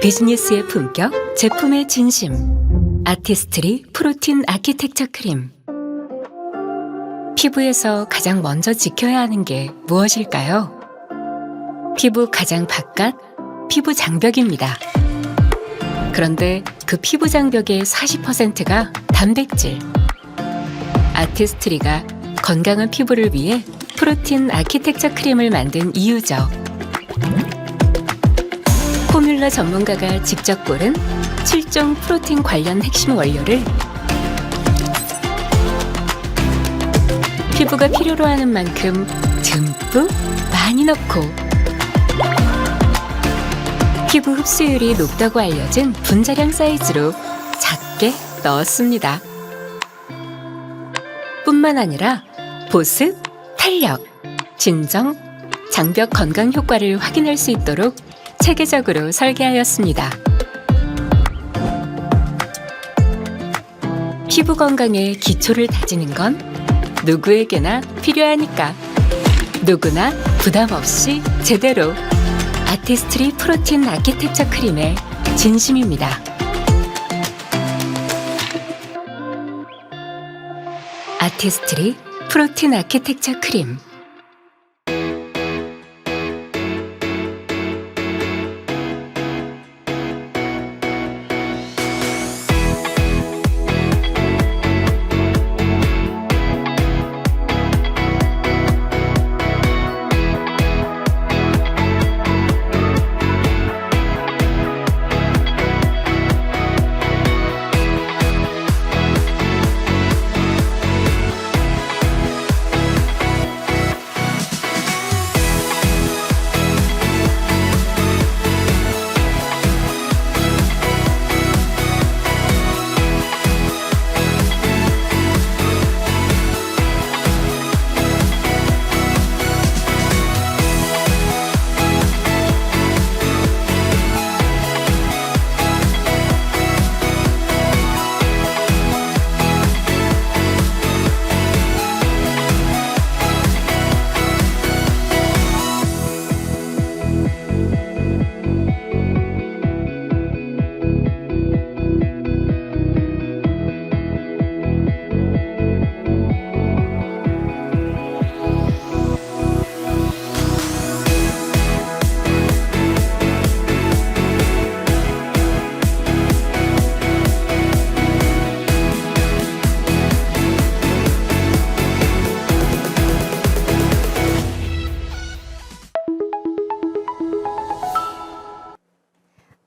비즈니스의 품격, 제품의 진심. 아티스트리 프로틴 아키텍처 크림. 피부에서 가장 먼저 지켜야 하는 게 무엇일까요? 피부 가장 바깥, 피부 장벽입니다. 그런데 그 피부 장벽의 40%가 단백질. 아티스트리가 건강한 피부를 위해 프로틴 아키텍처 크림을 만든 이유죠. 포뮬러 전문가가 직접 고른 7종 프로틴 관련 핵심 원료를 피부가 필요로 하는 만큼 듬뿍 많이 넣고 피부 흡수율이 높다고 알려진 분자량 사이즈로 작게 넣었습니다. 뿐만 아니라 보습, 탄력, 진정, 장벽 건강 효과를 확인할 수 있도록 체계적으로 설계하였습니다. 피부 건강의 기초를 다지는 건 누구에게나 필요하니까 누구나 부담 없이 제대로 아티스트리 프로틴 아키텍처 크림의 진심입니다. 아티스트리 프로틴 아키텍처 크림.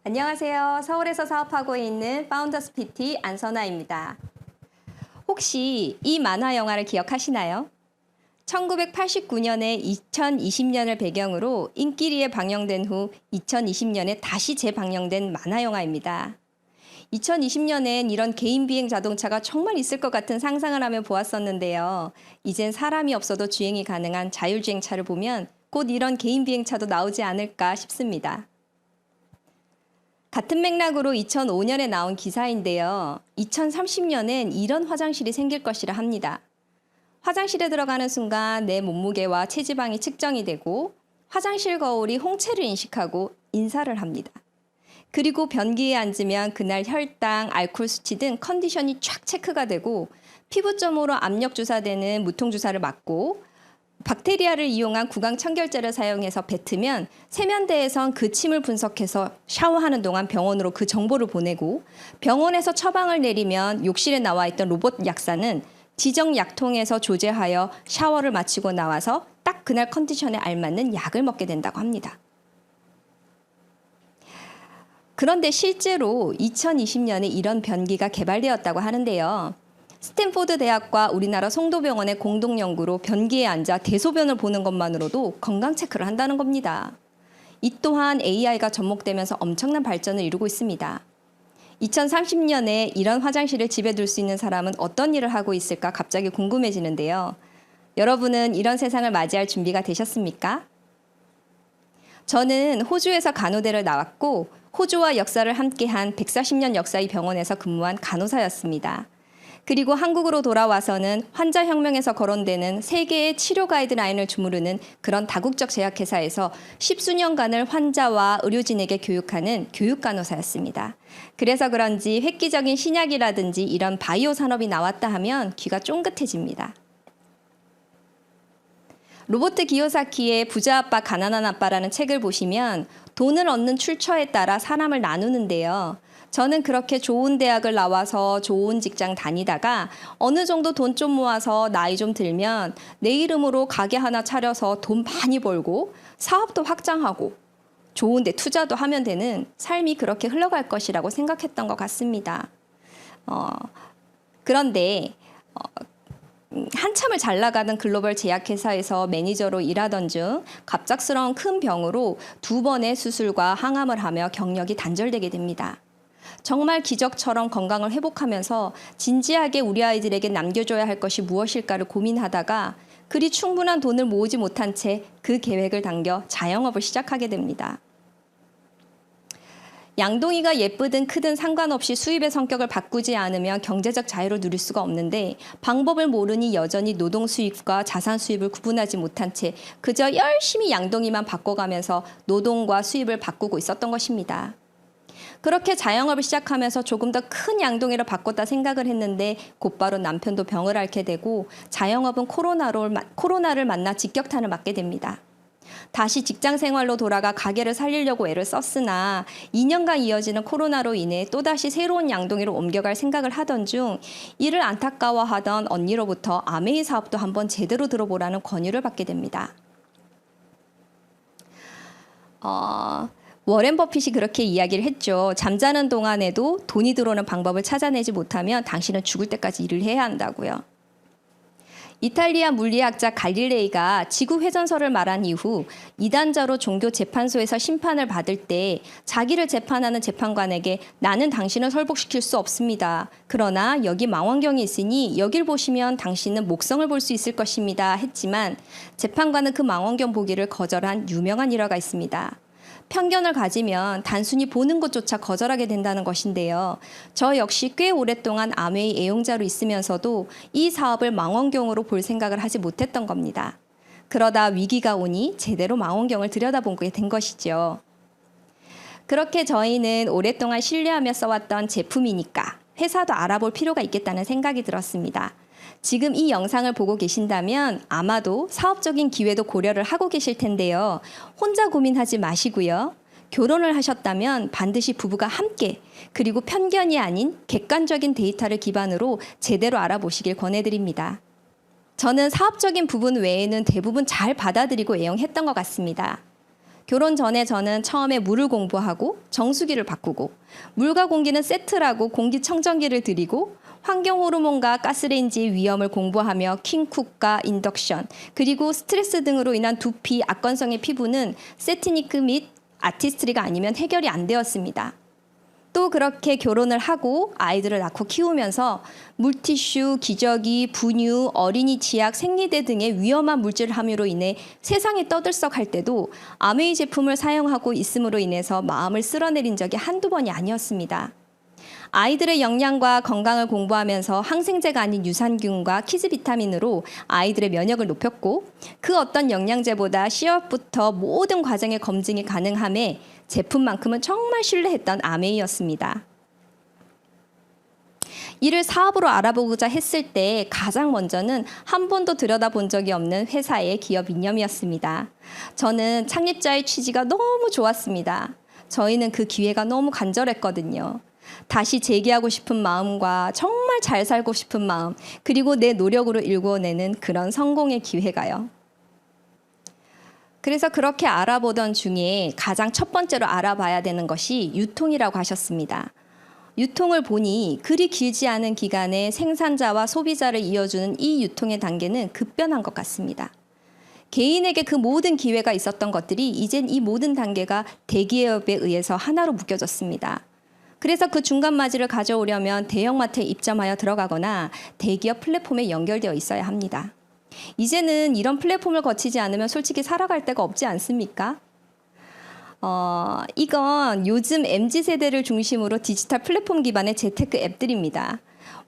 안녕하세요. 서울에서 사업하고 있는 파운더스 PT 안선아입니다. 혹시 이 만화 영화를 기억하시나요? 1989년에 2020년을 배경으로 인기리에 방영된 후 2020년에 다시 재방영된 만화 영화입니다. 2020년엔 이런 개인 비행 자동차가 정말 있을 것 같은 상상을 하며 보았었는데요. 이젠 사람이 없어도 주행이 가능한 자율주행차를 보면 곧 이런 개인 비행차도 나오지 않을까 싶습니다. 같은 맥락으로 2005년에 나온 기사인데요. 2030년엔 이런 화장실이 생길 것이라 합니다. 화장실에 들어가는 순간 내 몸무게와 체지방이 측정이 되고 화장실 거울이 홍채를 인식하고 인사를 합니다. 그리고 변기에 앉으면 그날 혈당, 알코올 수치 등 컨디션이 쫙 체크가 되고 피부점으로 압력 주사되는 무통 주사를 맞고 박테리아를 이용한 구강 청결제를 사용해서 뱉으면 세면대에선 그 침을 분석해서 샤워하는 동안 병원으로 그 정보를 보내고 병원에서 처방을 내리면 욕실에 나와 있던 로봇 약사는 지정 약통에서 조제하여 샤워를 마치고 나와서 딱 그날 컨디션에 알맞는 약을 먹게 된다고 합니다. 그런데 실제로 2020년에 이런 변기가 개발되었다고 하는데요. 스탠포드 대학과 우리나라 송도병원의 공동 연구로 변기에 앉아 대소변을 보는 것만으로도 건강 체크를 한다는 겁니다. 이 또한 AI가 접목되면서 엄청난 발전을 이루고 있습니다. 2030년에 이런 화장실을 집에 둘 수 있는 사람은 어떤 일을 하고 있을까 갑자기 궁금해지는데요. 여러분은 이런 세상을 맞이할 준비가 되셨습니까? 저는 호주에서 간호대를 나왔고 호주와 역사를 함께한 140년 역사의 병원에서 근무한 간호사였습니다. 그리고 한국으로 돌아와서는 환자혁명에서 거론되는 세계의 치료 가이드라인을 주무르는 그런 다국적 제약회사에서 십수년간을 환자와 의료진에게 교육하는 교육간호사였습니다. 그래서 그런지 획기적인 신약이라든지 이런 바이오 산업이 나왔다 하면 귀가 쫑긋해집니다. 로버트 기요사키의 부자 아빠 가난한 아빠라는 책을 보시면 돈을 얻는 출처에 따라 사람을 나누는데요. 저는 그렇게 좋은 대학을 나와서 좋은 직장 다니다가 어느 정도 돈 좀 모아서 나이 좀 들면 내 이름으로 가게 하나 차려서 돈 많이 벌고 사업도 확장하고 좋은 데 투자도 하면 되는 삶이 그렇게 흘러갈 것이라고 생각했던 것 같습니다. 그런데 한참을 잘 나가던 글로벌 제약회사에서 매니저로 일하던 중 갑작스러운 큰 병으로 2번의 수술과 항암을 하며 경력이 단절되게 됩니다. 정말 기적처럼 건강을 회복하면서 진지하게 우리 아이들에게 남겨줘야 할 것이 무엇일까를 고민하다가 그리 충분한 돈을 모으지 못한 채 그 계획을 당겨 자영업을 시작하게 됩니다. 양동이가 예쁘든 크든 상관없이 수입의 성격을 바꾸지 않으면 경제적 자유를 누릴 수가 없는데 방법을 모르니 여전히 노동 수입과 자산 수입을 구분하지 못한 채 그저 열심히 양동이만 바꿔가면서 노동과 수입을 바꾸고 있었던 것입니다. 그렇게 자영업을 시작하면서 조금 더 큰 양동이로 바꿨다 생각을 했는데 곧바로 남편도 병을 앓게 되고 자영업은 코로나를 만나 직격탄을 맞게 됩니다. 다시 직장 생활로 돌아가 가게를 살리려고 애를 썼으나 2년간 이어지는 코로나로 인해 또다시 새로운 양동이로 옮겨갈 생각을 하던 중 이를 안타까워하던 언니로부터 아메이 사업도 한번 제대로 들어보라는 권유를 받게 됩니다. 워렌 버핏이 그렇게 이야기를 했죠. 잠자는 동안에도 돈이 들어오는 방법을 찾아내지 못하면 당신은 죽을 때까지 일을 해야 한다고요. 이탈리아 물리학자 갈릴레이가 지구 회전설을 말한 이후 이단자로 종교 재판소에서 심판을 받을 때 자기를 재판하는 재판관에게 나는 당신을 설복시킬 수 없습니다. 그러나 여기 망원경이 있으니 여길 보시면 당신은 목성을 볼 수 있을 것입니다. 했지만 재판관은 그 망원경 보기를 거절한 유명한 일화가 있습니다. 편견을 가지면 단순히 보는 것조차 거절하게 된다는 것인데요. 저 역시 꽤 오랫동안 아메이 애용자로 있으면서도 이 사업을 망원경으로 볼 생각을 하지 못했던 겁니다. 그러다 위기가 오니 제대로 망원경을 들여다보게 된 것이죠. 그렇게 저희는 오랫동안 신뢰하며 써왔던 제품이니까 회사도 알아볼 필요가 있겠다는 생각이 들었습니다. 지금 이 영상을 보고 계신다면 아마도 사업적인 기회도 고려를 하고 계실 텐데요. 혼자 고민하지 마시고요. 결혼을 하셨다면 반드시 부부가 함께 그리고 편견이 아닌 객관적인 데이터를 기반으로 제대로 알아보시길 권해드립니다. 저는 사업적인 부분 외에는 대부분 잘 받아들이고 애용했던 것 같습니다. 결혼 전에 저는 처음에 물을 공부하고 정수기를 바꾸고 물과 공기는 세트라고 공기청정기를 들이고 환경 호르몬과 가스레인지의 위험을 공부하며 킹쿡과 인덕션 그리고 스트레스 등으로 인한 두피, 악건성의 피부는 세티니크 및 아티스트리가 아니면 해결이 안 되었습니다. 또 그렇게 결혼을 하고 아이들을 낳고 키우면서 물티슈, 기저귀, 분유, 어린이 치약, 생리대 등의 위험한 물질 함유로 인해 세상이 떠들썩할 때도 아메이 제품을 사용하고 있음으로 인해서 마음을 쓸어내린 적이 한두 번이 아니었습니다. 아이들의 영양과 건강을 공부하면서 항생제가 아닌 유산균과 키즈 비타민으로 아이들의 면역을 높였고 그 어떤 영양제보다 씨앗부터 모든 과정의 검증이 가능함에 제품만큼은 정말 신뢰했던 아메이였습니다. 이를 사업으로 알아보고자 했을 때 가장 먼저는 한 번도 들여다본 적이 없는 회사의 기업 이념이었습니다. 저는 창립자의 취지가 너무 좋았습니다. 저희는 그 기회가 너무 간절했거든요. 다시 재기하고 싶은 마음과 정말 잘 살고 싶은 마음, 그리고 내 노력으로 일궈내는 그런 성공의 기회가요. 그래서 그렇게 알아보던 중에 가장 첫 번째로 알아봐야 되는 것이 유통이라고 하셨습니다. 유통을 보니 그리 길지 않은 기간에 생산자와 소비자를 이어주는 이 유통의 단계는 급변한 것 같습니다. 개인에게 그 모든 기회가 있었던 것들이 이젠 이 모든 단계가 대기업에 의해서 하나로 묶여졌습니다. 그래서 그 중간 마지를 가져오려면 대형마트에 입점하여 들어가거나 대기업 플랫폼에 연결되어 있어야 합니다. 이제는 이런 플랫폼을 거치지 않으면 솔직히 살아갈 데가 없지 않습니까? 이건 요즘 MZ세대를 중심으로 디지털 플랫폼 기반의 재테크 앱들입니다.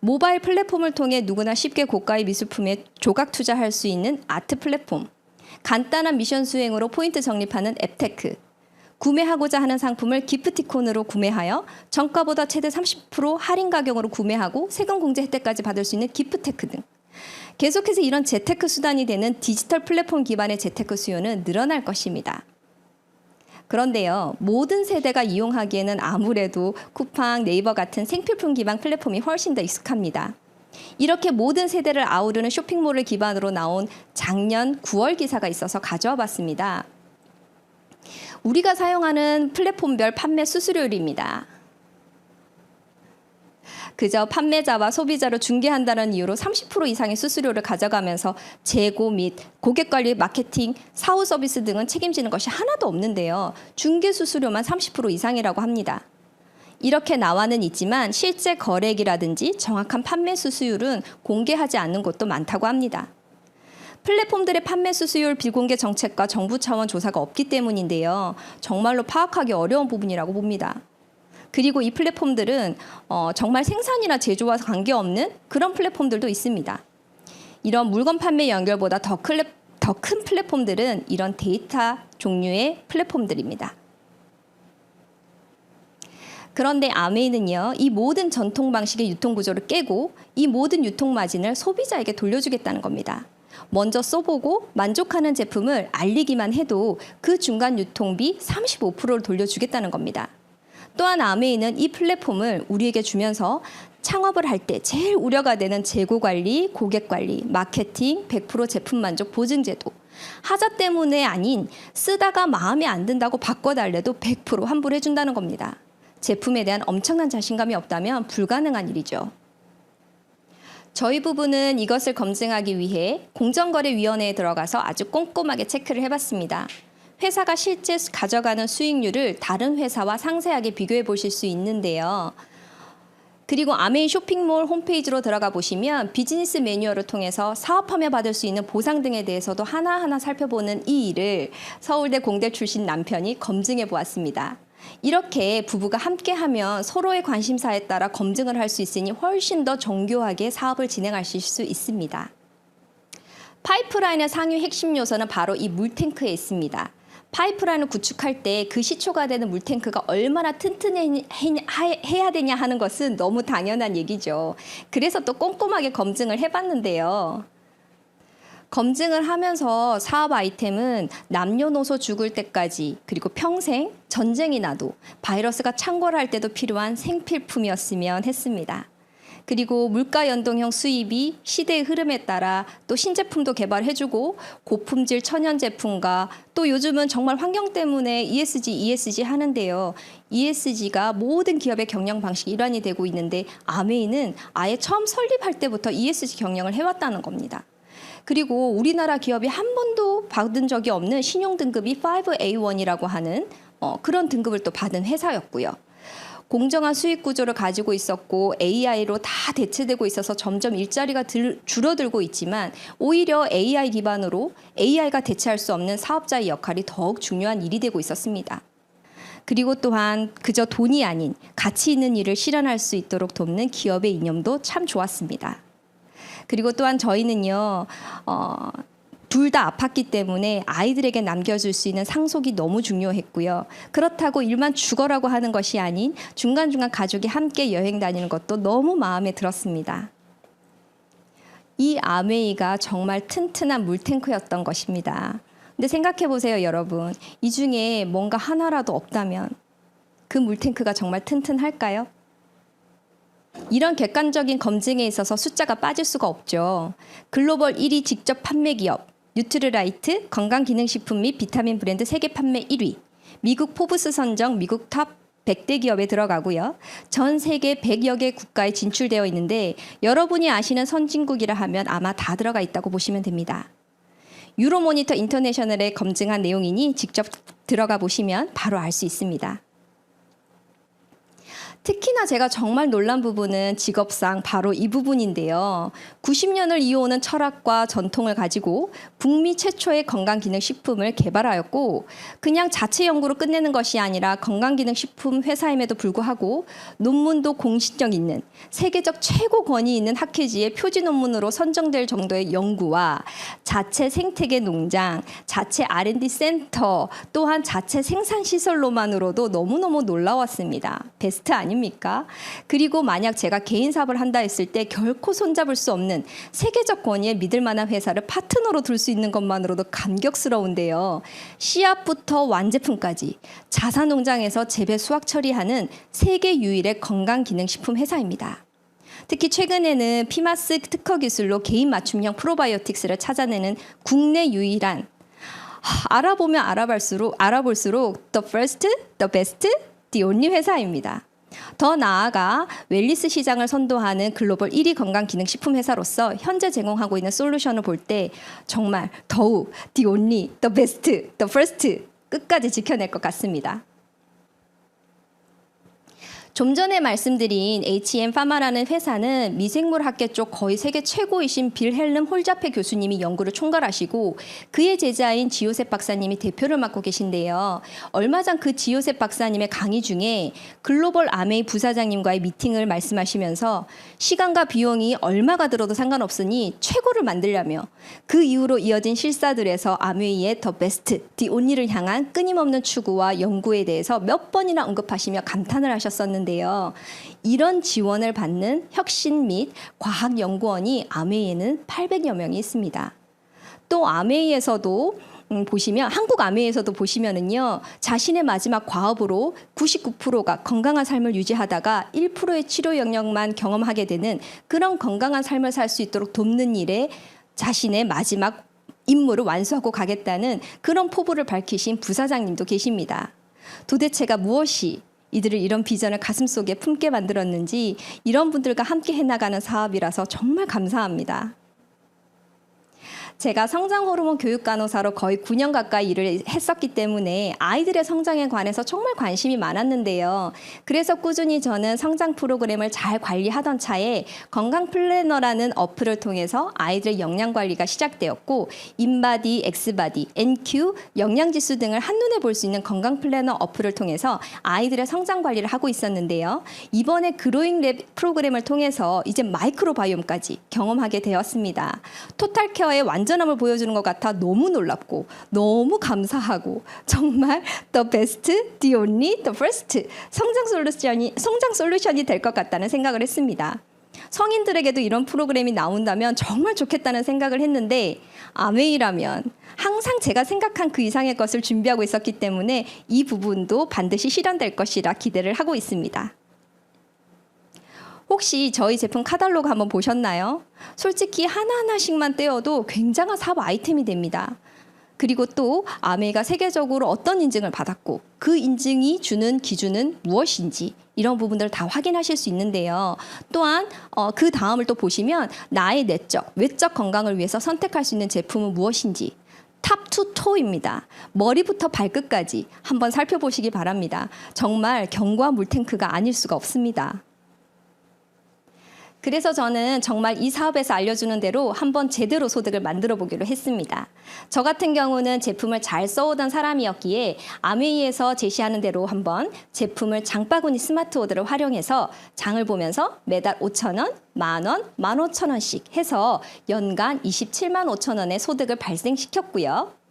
모바일 플랫폼을 통해 누구나 쉽게 고가의 미술품에 조각 투자할 수 있는 아트 플랫폼, 간단한 미션 수행으로 포인트 적립하는 앱테크, 구매하고자 하는 상품을 기프티콘으로 구매하여 정가보다 최대 30% 할인 가격으로 구매하고 세금 공제 혜택까지 받을 수 있는 기프테크 등 계속해서 이런 재테크 수단이 되는 디지털 플랫폼 기반의 재테크 수요는 늘어날 것입니다. 그런데요, 모든 세대가 이용하기에는 아무래도 쿠팡, 네이버 같은 생필품 기반 플랫폼이 훨씬 더 익숙합니다. 이렇게 모든 세대를 아우르는 쇼핑몰을 기반으로 나온 작년 9월 기사가 있어서 가져와 봤습니다. 우리가 사용하는 플랫폼별 판매 수수료율입니다. 그저 판매자와 소비자로 중개한다는 이유로 30% 이상의 수수료를 가져가면서 재고 및 고객관리, 마케팅, 사후 서비스 등은 책임지는 것이 하나도 없는데요. 중개 수수료만 30% 이상이라고 합니다. 이렇게 나와는 있지만 실제 거래액이라든지 정확한 판매 수수율은 공개하지 않는 곳도 많다고 합니다. 플랫폼들의 판매 수수율 비공개 정책과 정부 차원 조사가 없기 때문인데요. 정말로 파악하기 어려운 부분이라고 봅니다. 그리고 이 플랫폼들은 정말 생산이나 제조와 관계없는 그런 플랫폼들도 있습니다. 이런 물건 판매 연결보다 더 큰 플랫폼들은 이런 데이터 종류의 플랫폼들입니다. 그런데 아메이는요, 이 모든 전통 방식의 유통 구조를 깨고 이 모든 유통 마진을 소비자에게 돌려주겠다는 겁니다. 먼저 써보고 만족하는 제품을 알리기만 해도 그 중간 유통비 35%를 돌려주겠다는 겁니다. 또한 아메이는 이 플랫폼을 우리에게 주면서 창업을 할 때 제일 우려가 되는 재고 관리, 고객 관리, 마케팅, 100% 제품 만족 보증 제도, 하자 때문에 아닌 쓰다가 마음에 안 든다고 바꿔달래도 100% 환불해 준다는 겁니다. 제품에 대한 엄청난 자신감이 없다면 불가능한 일이죠. 저희 부부는 이것을 검증하기 위해 공정거래위원회에 들어가서 아주 꼼꼼하게 체크를 해봤습니다. 회사가 실제 가져가는 수익률을 다른 회사와 상세하게 비교해 보실 수 있는데요. 그리고 아메이 쇼핑몰 홈페이지로 들어가 보시면 비즈니스 매뉴얼을 통해서 사업하며 받을 수 있는 보상 등에 대해서도 하나하나 살펴보는 이 일을 서울대 공대 출신 남편이 검증해 보았습니다. 이렇게 부부가 함께하면 서로의 관심사에 따라 검증을 할 수 있으니 훨씬 더 정교하게 사업을 진행하실 수 있습니다. 파이프라인의 상위 핵심 요소는 바로 이 물탱크에 있습니다. 파이프라인을 구축할 때 그 시초가 되는 물탱크가 얼마나 튼튼해야 되냐 하는 것은 너무 당연한 얘기죠. 그래서 또 꼼꼼하게 검증을 해봤는데요. 검증을 하면서 사업 아이템은 남녀노소 죽을 때까지, 그리고 평생, 전쟁이 나도, 바이러스가 창궐할 때도 필요한 생필품이었으면 했습니다. 그리고 물가 연동형 수입이 시대의 흐름에 따라 또 신제품도 개발해주고 고품질 천연 제품과 또 요즘은 정말 환경 때문에 ESG 하는데요. ESG가 모든 기업의 경영 방식 일환이 되고 있는데 아메이는 아예 처음 설립할 때부터 ESG 경영을 해왔다는 겁니다. 그리고 우리나라 기업이 한 번도 받은 적이 없는 신용 등급이 5A1이라고 하는 그런 등급을 또 받은 회사였고요. 공정한 수익 구조를 가지고 있었고 AI로 다 대체되고 있어서 점점 일자리가 줄어들고 있지만 오히려 AI 기반으로 AI가 대체할 수 없는 사업자의 역할이 더욱 중요한 일이 되고 있었습니다. 그리고 또한 그저 돈이 아닌 가치 있는 일을 실현할 수 있도록 돕는 기업의 이념도 참 좋았습니다. 그리고 또한 저희는요, 둘 다 아팠기 때문에 아이들에게 남겨줄 수 있는 상속이 너무 중요했고요. 그렇다고 일만 죽어라고 하는 것이 아닌 중간중간 가족이 함께 여행 다니는 것도 너무 마음에 들었습니다. 이 아메이가 정말 튼튼한 물탱크였던 것입니다. 근데 생각해 보세요, 여러분. 이 중에 뭔가 하나라도 없다면 그 물탱크가 정말 튼튼할까요? 이런 객관적인 검증에 있어서 숫자가 빠질 수가 없죠. 글로벌 1위 직접 판매 기업, 뉴트리라이트 건강기능식품 및 비타민 브랜드 세계 판매 1위, 미국 포브스 선정 미국 탑 100대 기업에 들어가고요. 전 세계 100여 개 국가에 진출되어 있는데 여러분이 아시는 선진국이라 하면 아마 다 들어가 있다고 보시면 됩니다. 유로모니터 인터내셔널에 검증한 내용이니 직접 들어가 보시면 바로 알 수 있습니다. 특히나 제가 정말 놀란 부분은 직업상 바로 이 부분인데요. 90년을 이어오는 철학과 전통을 가지고 북미 최초의 건강기능식품을 개발하였고 그냥 자체 연구로 끝내는 것이 아니라 건강기능식품 회사임에도 불구하고 논문도 공신력 있는 세계적 최고 권위 있는 학회지의 표지 논문으로 선정될 정도의 연구와 자체 생태계 농장, 자체 R&D 센터, 또한 자체 생산시설로만으로도 너무너무 놀라웠습니다. 베스트 아닙니까? 그리고 만약 제가 개인 사업을 한다 했을 때 결코 손잡을 수 없는 세계적 권위의 믿을 만한 회사를 파트너로 둘 수 있는 것만으로도 감격스러운데요. 씨앗부터 완제품까지 자사농장에서 재배 수확 처리하는 세계 유일의 건강기능식품 회사입니다. 특히 최근에는 피마스 특허 기술로 개인 맞춤형 프로바이오틱스를 찾아내는 국내 유일한 알아보면 알아볼수록 the first, the best, the only 회사입니다. 더 나아가 웰니스 시장을 선도하는 글로벌 1위 건강기능식품 회사로서 현재 제공하고 있는 솔루션을 볼 때 정말 더욱 the only, the best, the first 끝까지 지켜낼 것 같습니다. 좀 전에 말씀드린 H&M파마라는 회사는 미생물 학계 쪽 거의 세계 최고이신 빌헬름 홀자페 교수님이 연구를 총괄하시고 그의 제자인 지요셉 박사님이 대표를 맡고 계신데요. 얼마 전 그 지요셉 박사님의 강의 중에 글로벌 아메이 부사장님과의 미팅을 말씀하시면서 시간과 비용이 얼마가 들어도 상관없으니 최고를 만들려며 그 이후로 이어진 실사들에서 아메이의 더 베스트, 디 온리를 향한 끊임없는 추구와 연구에 대해서 몇 번이나 언급하시며 감탄을 하셨었는데요. 이런 지원을 받는 혁신 및 과학연구원이 아메이에는 800여 명이 있습니다. 또 아메이에서도 보시면 한국 아메이에서도 보시면은요 자신의 마지막 과업으로 99%가 건강한 삶을 유지하다가 1%의 치료 영역만 경험하게 되는 그런 건강한 삶을 살 수 있도록 돕는 일에 자신의 마지막 임무를 완수하고 가겠다는 그런 포부를 밝히신 부사장님도 계십니다. 도대체가 무엇이 이들을 이런 비전을 가슴속에 품게 만들었는지 이런 분들과 함께 해나가는 사업이라서 정말 감사합니다. 제가 성장호르몬 교육간호사로 거의 9년 가까이 일을 했었기 때문에 아이들의 성장에 관해서 정말 관심이 많았는데요. 그래서 꾸준히 저는 성장 프로그램을 잘 관리하던 차에 건강 플래너라는 어플을 통해서 아이들의 영양 관리가 시작되었고 인바디, 엑스바디, NQ, 영양지수 등을 한눈에 볼 수 있는 건강 플래너 어플을 통해서 아이들의 성장 관리를 하고 있었는데요. 이번에 그로잉 랩 프로그램을 통해서 이제 마이크로바이옴까지 경험하게 되었습니다. 토탈케어의 완전함을 보여주는 것 같아 너무 놀랍고 너무 감사하고 정말 the best, the only, the first 성장 솔루션이 될 것 같다는 생각을 했습니다. 성인들에게도 이런 프로그램이 나온다면 정말 좋겠다는 생각을 했는데 아메이라면 항상 제가 생각한 그 이상의 것을 준비하고 있었기 때문에 이 부분도 반드시 실현될 것이라 기대를 하고 있습니다. 혹시 저희 제품 카탈로그 한번 보셨나요? 솔직히 하나하나씩만 떼어도 굉장한 사업 아이템이 됩니다. 그리고 또 아메이가 세계적으로 어떤 인증을 받았고 그 인증이 주는 기준은 무엇인지 이런 부분들을 다 확인하실 수 있는데요. 또한 그 다음을 또 보시면 나의 내적, 외적 건강을 위해서 선택할 수 있는 제품은 무엇인지 탑 투 토입니다. 머리부터 발끝까지 한번 살펴보시기 바랍니다. 정말 견고한 물탱크가 아닐 수가 없습니다. 그래서 저는 정말 이 사업에서 알려주는 대로 한번 제대로 소득을 만들어 보기로 했습니다. 저 같은 경우는 제품을 잘 써오던 사람이었기에 아메이에서 제시하는 대로 한번 제품을 장바구니 스마트 오더를 활용해서 장을 보면서 매달 5,000원, 만원, 15,000원씩 해서 연간 27만 5천 원의 소득을 발생시켰고요.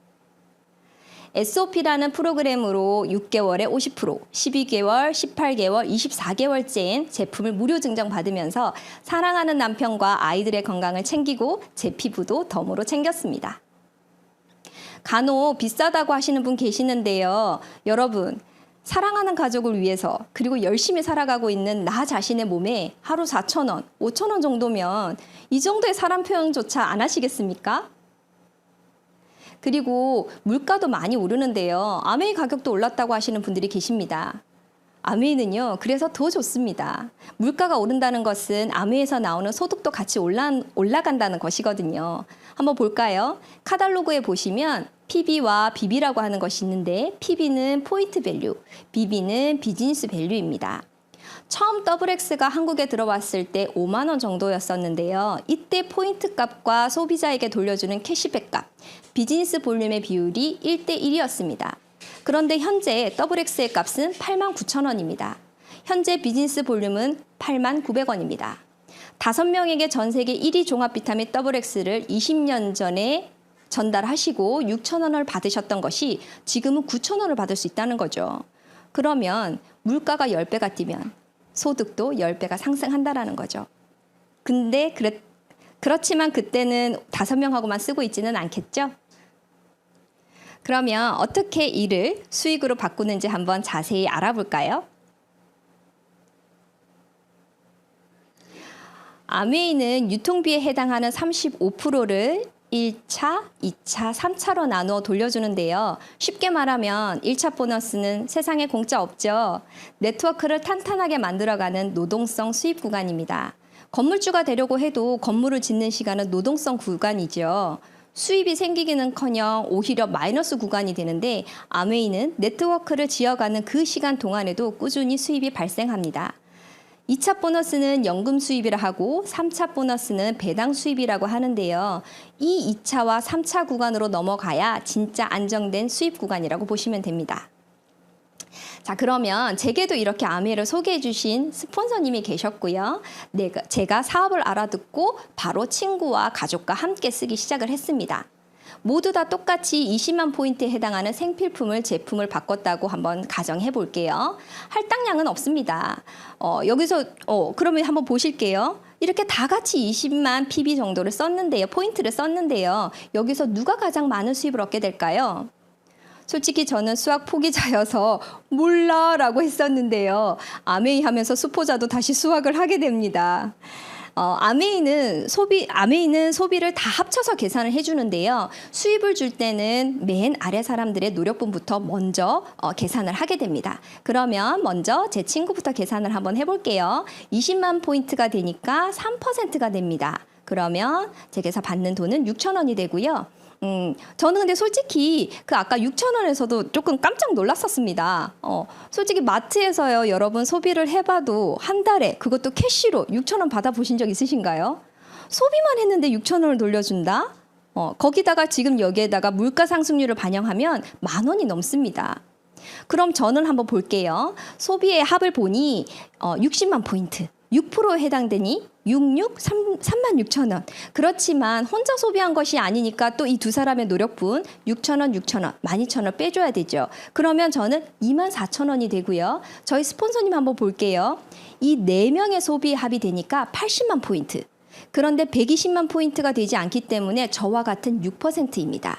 SOP라는 프로그램으로 6개월에 50%, 12개월, 18개월, 24개월째인 제품을 무료 증정받으면서 사랑하는 남편과 아이들의 건강을 챙기고 제 피부도 덤으로 챙겼습니다. 간혹 비싸다고 하시는 분 계시는데요. 여러분, 사랑하는 가족을 위해서 그리고 열심히 살아가고 있는 나 자신의 몸에 하루 4,000원, 5,000원 정도면 이 정도의 사랑 표현조차 안 하시겠습니까? 그리고 물가도 많이 오르는데요. 아메이 가격도 올랐다고 하시는 분들이 계십니다. 아메이는요, 그래서 더 좋습니다. 물가가 오른다는 것은 아메이에서 나오는 소득도 같이 올라간다는 것이거든요. 한번 볼까요? 카탈로그에 보시면 PB와 BB라고 하는 것이 있는데 PB는 포인트 밸류, BB는 비즈니스 밸류입니다. 처음 XX가 한국에 들어왔을 때 5만 원 정도였었는데요. 이때 포인트 값과 소비자에게 돌려주는 캐시백 값, 비즈니스 볼륨의 비율이 1대1이었습니다. 그런데 현재 XX의 값은 8만 9천 원입니다. 현재 비즈니스 볼륨은 8만 900원입니다. 5명에게 전 세계 1위 종합 비타민 XX를 20년 전에 전달하시고 6천 원을 받으셨던 것이 지금은 9천 원을 받을 수 있다는 거죠. 그러면 물가가 10배가 뛰면 소득도 10배가 상승한다라는 거죠. 근데 그렇지만 그때는 5명하고만 쓰고 있지는 않겠죠? 그러면 어떻게 이를 수익으로 바꾸는지 한번 자세히 알아볼까요? 아메이는 유통비에 해당하는 35%를 1차, 2차, 3차로 나누어 돌려주는데요. 쉽게 말하면 1차 보너스는 세상에 공짜 없죠. 네트워크를 탄탄하게 만들어가는 노동성 수입 구간입니다. 건물주가 되려고 해도 건물을 짓는 시간은 노동성 구간이죠. 수입이 생기기는커녕 오히려 마이너스 구간이 되는데 아메이는 네트워크를 지어가는 그 시간 동안에도 꾸준히 수입이 발생합니다. 2차 보너스는 연금 수입이라 하고 3차 보너스는 배당 수입이라고 하는데요. 이 2차와 3차 구간으로 넘어가야 진짜 안정된 수입 구간이라고 보시면 됩니다. 자, 그러면 제게도 이렇게 아메이를 소개해 주신 스폰서님이 계셨고요. 제가 사업을 알아듣고 바로 친구와 가족과 함께 쓰기 시작을 했습니다. 모두 다 똑같이 20만 포인트에 해당하는 생필품을 제품을 바꿨다고 한번 가정해 볼게요. 할당량은 없습니다. 그러면 한번 보실게요. 이렇게 다 같이 20만 PB 정도를 썼는데요. 포인트를 썼는데요. 여기서 누가 가장 많은 수입을 얻게 될까요? 솔직히 저는 수학 포기자여서 몰라라고 했었는데요. 아메이 하면서 수포자도 다시 수학을 하게 됩니다. 아메이는 소비를 다 합쳐서 계산을 해주는데요. 수입을 줄 때는 맨 아래 사람들의 노력분부터 먼저 계산을 하게 됩니다. 그러면 먼저 제 친구부터 계산을 한번 해볼게요. 20만 포인트가 되니까 3%가 됩니다. 그러면 제게서 받는 돈은 6천 원이 되고요. 저는 근데 솔직히 아까 6천 원에서도 조금 깜짝 놀랐었습니다. 솔직히 마트에서요, 여러분 소비를 해봐도 한 달에 그것도 캐시로 6천 원 받아보신 적 있으신가요? 소비만 했는데 6천 원을 돌려준다? 거기다가 지금 여기에다가 물가 상승률을 반영하면 10,000원이 넘습니다. 그럼 저는 한번 볼게요. 소비의 합을 보니 60만 포인트. 6%에 해당되니 36만 6천 원. 그렇지만 혼자 소비한 것이 아니니까 또 이 두 사람의 노력분 6천 원, 12,000원 빼줘야 되죠. 그러면 저는 24,000원이 되고요. 저희 스폰서님 한번 볼게요. 이 4명의 소비 합이 되니까 80만 포인트. 그런데 120만 포인트가 되지 않기 때문에 저와 같은 6%입니다.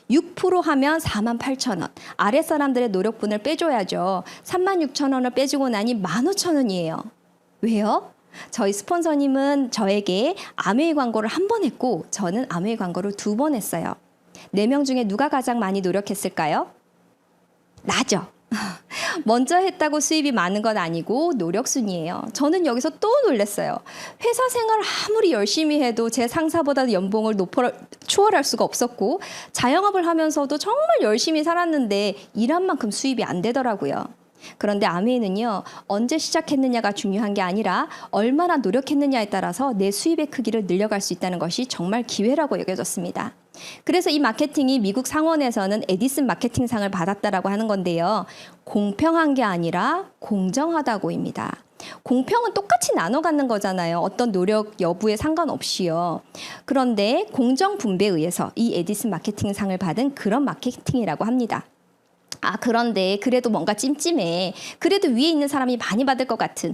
6% 하면 48,000원. 아래 사람들의 노력분을 빼줘야죠. 36,000원을 빼주고 나니 15,000원이에요. 왜요? 저희 스폰서님은 저에게 아메이 광고를 한 번 했고 저는 아메이 광고를 2번 했어요. 4명 중에 누가 가장 많이 노력했을까요? 나죠. 먼저 했다고 수입이 많은 건 아니고 노력순이에요. 저는 여기서 또 놀랐어요. 회사 생활 아무리 열심히 해도 제 상사보다 연봉을 추월할 수가 없었고 자영업을 하면서도 정말 열심히 살았는데 일한 만큼 수입이 안 되더라고요. 그런데 아메이는요, 언제 시작했느냐가 중요한 게 아니라 얼마나 노력했느냐에 따라서 내 수입의 크기를 늘려갈 수 있다는 것이 정말 기회라고 여겨졌습니다. 그래서 이 마케팅이 미국 상원에서는 에디슨 마케팅상을 받았다라고 하는 건데요. 공평한 게 아니라 공정하다고입니다. 공평은 똑같이 나눠 갖는 거잖아요. 어떤 노력 여부에 상관없이요. 그런데 공정 분배에 의해서 이 에디슨 마케팅상을 받은 그런 마케팅이라고 합니다. 그런데 그래도 뭔가 찜찜해. 그래도 위에 있는 사람이 많이 받을 것 같은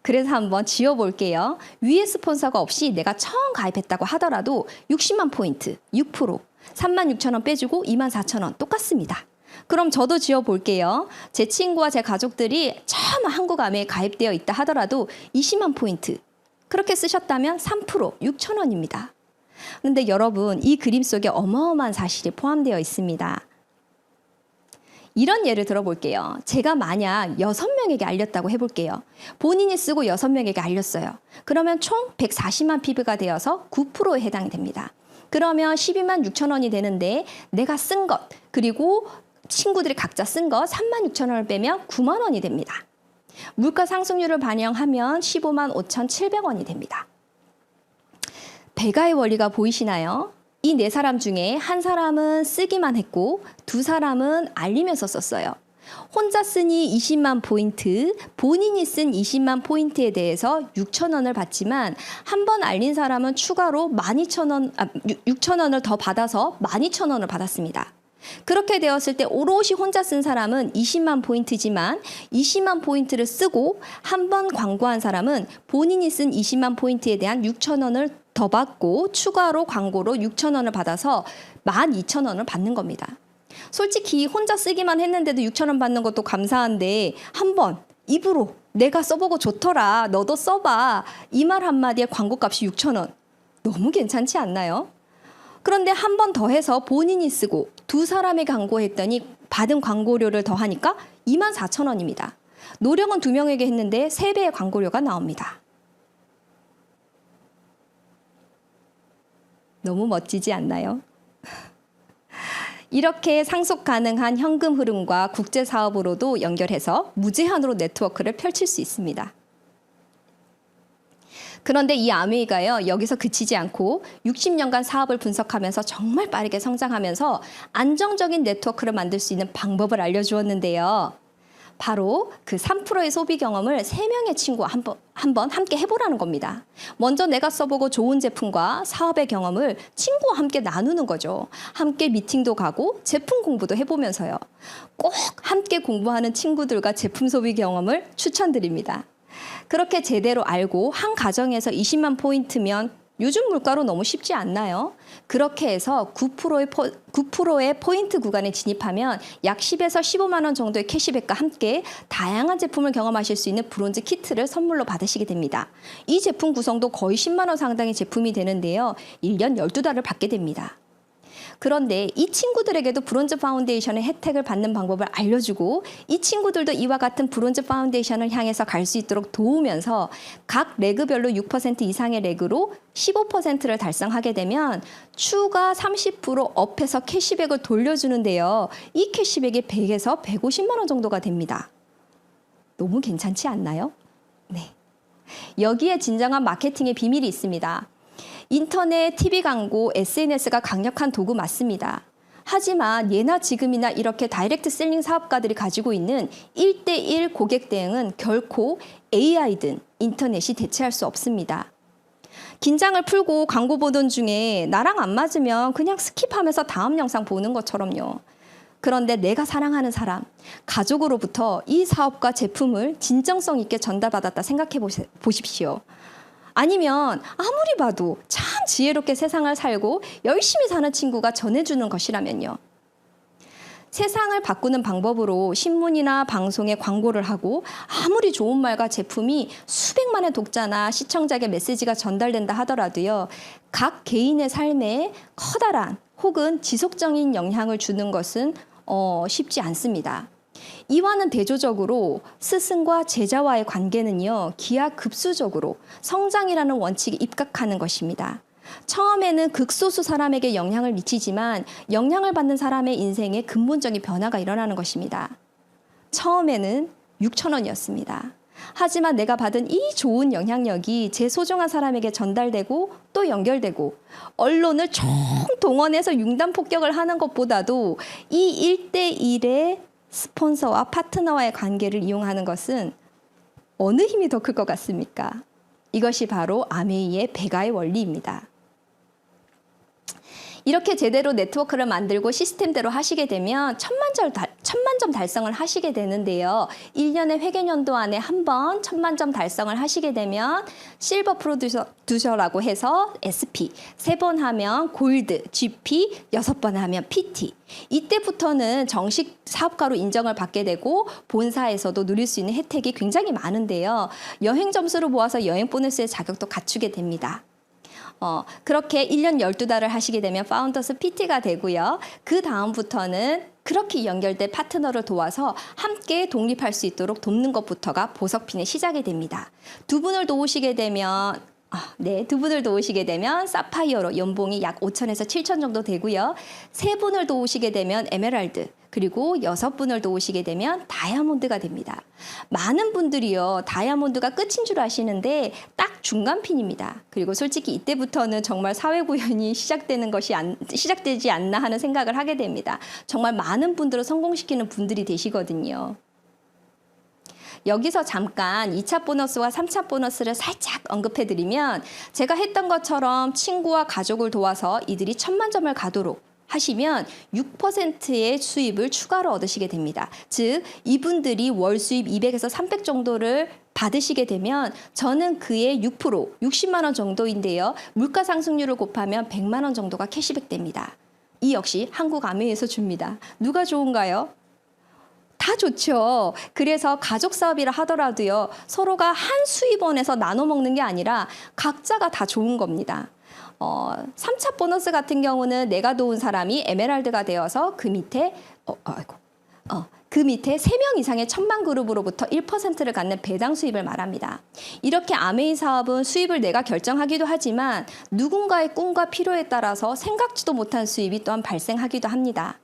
그래서 한번 지어볼게요. 위에 스폰서가 없이 내가 처음 가입했다고 하더라도 60만 포인트, 6%, 36,000원 빼주고 24,000원 똑같습니다. 그럼 저도 지어볼게요. 제 친구와 제 가족들이 처음 한국 아메이에 가입되어 있다 하더라도 20만 포인트. 그렇게 쓰셨다면 3%, 6,000원입니다. 그런데 여러분, 이 그림 속에 어마어마한 사실이 포함되어 있습니다. 이런 예를 들어볼게요. 제가 만약 6명에게 알렸다고 해볼게요. 본인이 쓰고 6명에게 알렸어요. 그러면 총 140만 PB가 되어서 9%에 해당이 됩니다. 그러면 12만 6천 원이 되는데 내가 쓴 것 그리고 친구들이 각자 쓴 거 36,000원을 빼면 9만 원이 됩니다. 물가 상승률을 반영하면 15만 5,700원이 됩니다. 배가의 원리가 보이시나요? 이 네 사람 중에 한 사람은 쓰기만 했고 두 사람은 알리면서 썼어요. 혼자 쓰니 20만 포인트, 본인이 쓴 20만 포인트에 대해서 6,000원을 받지만 한 번 알린 사람은 추가로 6,000원을 더 받아서 12,000원을 받았습니다. 그렇게 되었을 때 오롯이 혼자 쓴 사람은 20만 포인트지만 20만 포인트를 쓰고 한 번 광고한 사람은 본인이 쓴 20만 포인트에 대한 6,000원을 더 받고 추가로 광고로 6,000원을 받아서 12,000원을 받는 겁니다. 솔직히 혼자 쓰기만 했는데도 6,000원 받는 것도 감사한데 한번 입으로 내가 써보고 좋더라, 너도 써봐, 이 말 한마디에 광고값이 6,000원. 너무 괜찮지 않나요? 그런데 한 번 더 해서 본인이 쓰고 두 사람이 광고했더니 받은 광고료를 더하니까 24,000원입니다. 노력은 두 명에게 했는데 3배의 광고료가 나옵니다. 너무 멋지지 않나요? 이렇게 상속 가능한 현금 흐름과 국제 사업으로도 연결해서 무제한으로 네트워크를 펼칠 수 있습니다. 그런데 이 아메이가요, 여기서 그치지 않고 60년간 사업을 분석하면서 정말 빠르게 성장하면서 안정적인 네트워크를 만들 수 있는 방법을 알려주었는데요. 바로 그 3%의 소비 경험을 3명의 친구와 한번 함께 해보라는 겁니다. 먼저 내가 써보고 좋은 제품과 사업의 경험을 친구와 함께 나누는 거죠. 함께 미팅도 가고 제품 공부도 해보면서요. 꼭 함께 공부하는 친구들과 제품 소비 경험을 추천드립니다. 그렇게 제대로 알고 한 가정에서 20만 포인트면 요즘 물가로 너무 쉽지 않나요? 그렇게 해서 9%의 포인트 구간에 진입하면 약 10에서 15만 원 정도의 캐시백과 함께 다양한 제품을 경험하실 수 있는 브론즈 키트를 선물로 받으시게 됩니다. 이 제품 구성도 거의 10만 원 상당의 제품이 되는데요. 1년 12달을 받게 됩니다. 그런데 이 친구들에게도 브론즈 파운데이션의 혜택을 받는 방법을 알려주고 이 친구들도 이와 같은 브론즈 파운데이션을 향해서 갈 수 있도록 도우면서 각 레그별로 6% 이상의 레그로 15%를 달성하게 되면 추가 30% 업해서 캐시백을 돌려주는데요. 이 캐시백이 100에서 150만 원 정도가 됩니다. 너무 괜찮지 않나요? 네. 여기에 진정한 마케팅의 비밀이 있습니다. 인터넷, TV 광고, SNS가 강력한 도구 맞습니다. 하지만 예나 지금이나 이렇게 다이렉트 셀링 사업가들이 가지고 있는 1대1 고객 대응은 결코 AI든 인터넷이 대체할 수 없습니다. 긴장을 풀고 광고 보던 중에 나랑 안 맞으면 그냥 스킵하면서 다음 영상 보는 것처럼요. 그런데 내가 사랑하는 사람, 가족으로부터 이 사업과 제품을 진정성 있게 전달받았다 생각해 보십시오. 아니면 아무리 봐도 참 지혜롭게 세상을 살고 열심히 사는 친구가 전해주는 것이라면요. 세상을 바꾸는 방법으로 신문이나 방송에 광고를 하고 아무리 좋은 말과 제품이 수백만의 독자나 시청자에게 메시지가 전달된다 하더라도요. 각 개인의 삶에 커다란 혹은 지속적인 영향을 주는 것은 쉽지 않습니다. 이와는 대조적으로 스승과 제자와의 관계는요, 기하급수적으로 성장이라는 원칙에 입각하는 것입니다. 처음에는 극소수 사람에게 영향을 미치지만 영향을 받는 사람의 인생에 근본적인 변화가 일어나는 것입니다. 처음에는 6,000원이었습니다. 하지만 내가 받은 이 좋은 영향력이 제 소중한 사람에게 전달되고 또 연결되고 언론을 총동원해서 융단 폭격을 하는 것보다도 이 1대1의 스폰서와 파트너와의 관계를 이용하는 것은 어느 힘이 더 클 것 같습니까? 이것이 바로 아메이의 배가의 원리입니다. 이렇게 제대로 네트워크를 만들고 시스템대로 하시게 되면 천만 점 달성을 하시게 되는데요. 1년의 회계연도 안에 한 번 1000만 점 달성을 하시게 되면 실버 프로듀서라고 해서 SP, 3번 하면 골드, GP, 6번 하면 PT. 이때부터는 정식 사업가로 인정을 받게 되고 본사에서도 누릴 수 있는 혜택이 굉장히 많은데요. 여행 점수를 모아서 여행 보너스의 자격도 갖추게 됩니다. 그렇게 1년 12달을 하시게 되면 파운더스 PT가 되고요. 그 다음부터는 그렇게 연결된 파트너를 도와서 함께 독립할 수 있도록 돕는 것부터가 보석핀의 시작이 됩니다. 두 분을 도우시게 되면 사파이어로 연봉이 약 5,000에서 7,000 정도 되고요. 3분을 도우시게 되면 에메랄드, 그리고 6분을 도우시게 되면 다이아몬드가 됩니다. 많은 분들이요, 다이아몬드가 끝인 줄 아시는데 딱 중간 핀입니다. 그리고 솔직히 이때부터는 정말 사회구현이 시작되지 않나 하는 생각을 하게 됩니다. 정말 많은 분들을 성공시키는 분들이 되시거든요. 여기서 잠깐 2차 보너스와 3차 보너스를 살짝 언급해드리면 제가 했던 것처럼 친구와 가족을 도와서 이들이 1000만 점을 가도록 하시면 6%의 수입을 추가로 얻으시게 됩니다. 즉 이분들이 월 수입 200에서 300 정도를 받으시게 되면 저는 그의 6%, 60만 원 정도인데요. 물가 상승률을 곱하면 100만 원 정도가 캐시백 됩니다. 이 역시 한국아메이에서 줍니다. 누가 좋은가요? 다 좋죠. 그래서 가족 사업이라 하더라도요. 서로가 한 수입원에서 나눠 먹는 게 아니라 각자가 다 좋은 겁니다. 3차 보너스 같은 경우는 내가 도운 사람이 에메랄드가 되어서 그 밑에 그 밑에 3명 이상의 1000만 그룹으로부터 1%를 갖는 배당 수입을 말합니다. 이렇게 아메이 사업은 수입을 내가 결정하기도 하지만 누군가의 꿈과 필요에 따라서 생각지도 못한 수입이 또한 발생하기도 합니다.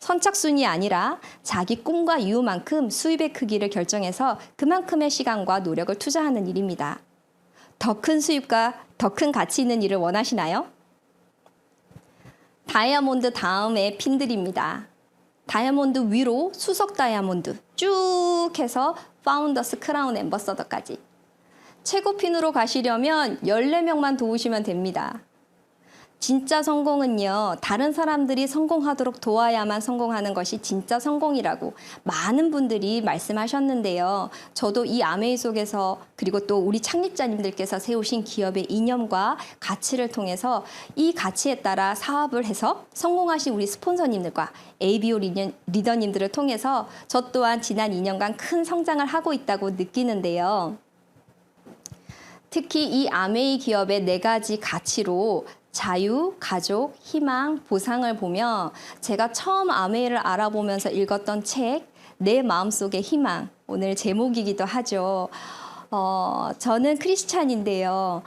선착순이 아니라 자기 꿈과 이유만큼 수입의 크기를 결정해서 그만큼의 시간과 노력을 투자하는 일입니다. 더 큰 수입과 더 큰 가치 있는 일을 원하시나요? 다이아몬드 다음에 핀들입니다. 다이아몬드 위로 수석 다이아몬드 쭉 해서 파운더스 크라운 앰버서더까지. 최고 핀으로 가시려면 14명만 도우시면 됩니다. 진짜 성공은요, 다른 사람들이 성공하도록 도와야만 성공하는 것이 진짜 성공이라고 많은 분들이 말씀하셨는데요. 저도 이 아메이 속에서 그리고 또 우리 창립자님들께서 세우신 기업의 이념과 가치를 통해서 이 가치에 따라 사업을 해서 성공하신 우리 스폰서님들과 ABO 리더님들을 통해서 저 또한 지난 2년간 큰 성장을 하고 있다고 느끼는데요. 특히 이 아메이 기업의 4가지 가치로 자유, 가족, 희망, 보상을 보며 제가 처음 아메이를 알아보면서 읽었던 책, 내 마음속의 희망, 오늘 제목이기도 하죠. 저는 크리스찬인데요.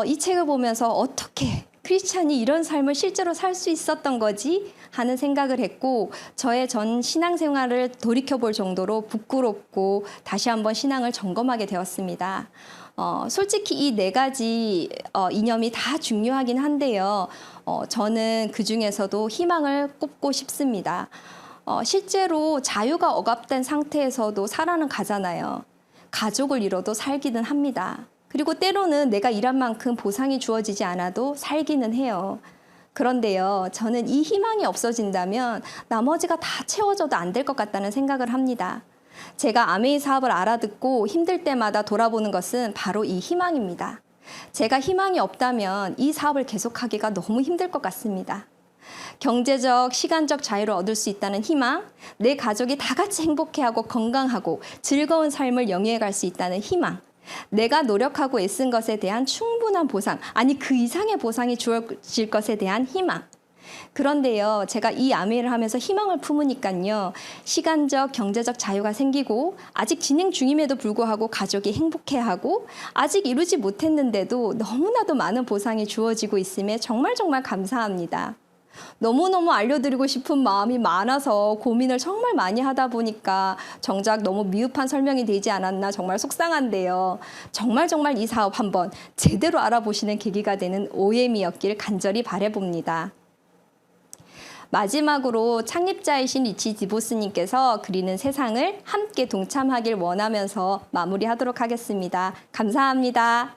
이 책을 보면서 어떻게 크리스찬이 이런 삶을 실제로 살 수 있었던 거지? 하는 생각을 했고 저의 전 신앙생활을 돌이켜볼 정도로 부끄럽고 다시 한번 신앙을 점검하게 되었습니다. 솔직히 이 4가지 이념이 다 중요하긴 한데요. 저는 그 중에서도 희망을 꼽고 싶습니다. 실제로 자유가 억압된 상태에서도 살아는 가잖아요. 가족을 잃어도 살기는 합니다. 그리고 때로는 내가 일한 만큼 보상이 주어지지 않아도 살기는 해요. 그런데요, 저는 이 희망이 없어진다면 나머지가 다 채워져도 안 될 것 같다는 생각을 합니다. 제가 아메이 사업을 알아듣고 힘들 때마다 돌아보는 것은 바로 이 희망입니다. 제가 희망이 없다면 이 사업을 계속하기가 너무 힘들 것 같습니다. 경제적, 시간적 자유를 얻을 수 있다는 희망, 내 가족이 다 같이 행복해하고 건강하고 즐거운 삶을 영위해 갈 수 있다는 희망, 내가 노력하고 애쓴 것에 대한 충분한 보상, 아니 그 이상의 보상이 주어질 것에 대한 희망. 그런데요, 제가 이 아메이를 하면서 희망을 품으니까요, 시간적, 경제적 자유가 생기고 아직 진행 중임에도 불구하고 가족이 행복해하고 아직 이루지 못했는데도 너무나도 많은 보상이 주어지고 있음에 정말 감사합니다. 너무너무 알려드리고 싶은 마음이 많아서 고민을 정말 많이 하다 보니까 정작 너무 미흡한 설명이 되지 않았나 정말 속상한데요. 정말 이 사업 한번 제대로 알아보시는 계기가 되는 OM이었길 간절히 바라봅니다. 마지막으로 창립자이신 리치 디보스님께서 그리는 세상을 함께 동참하길 원하면서 마무리하도록 하겠습니다. 감사합니다.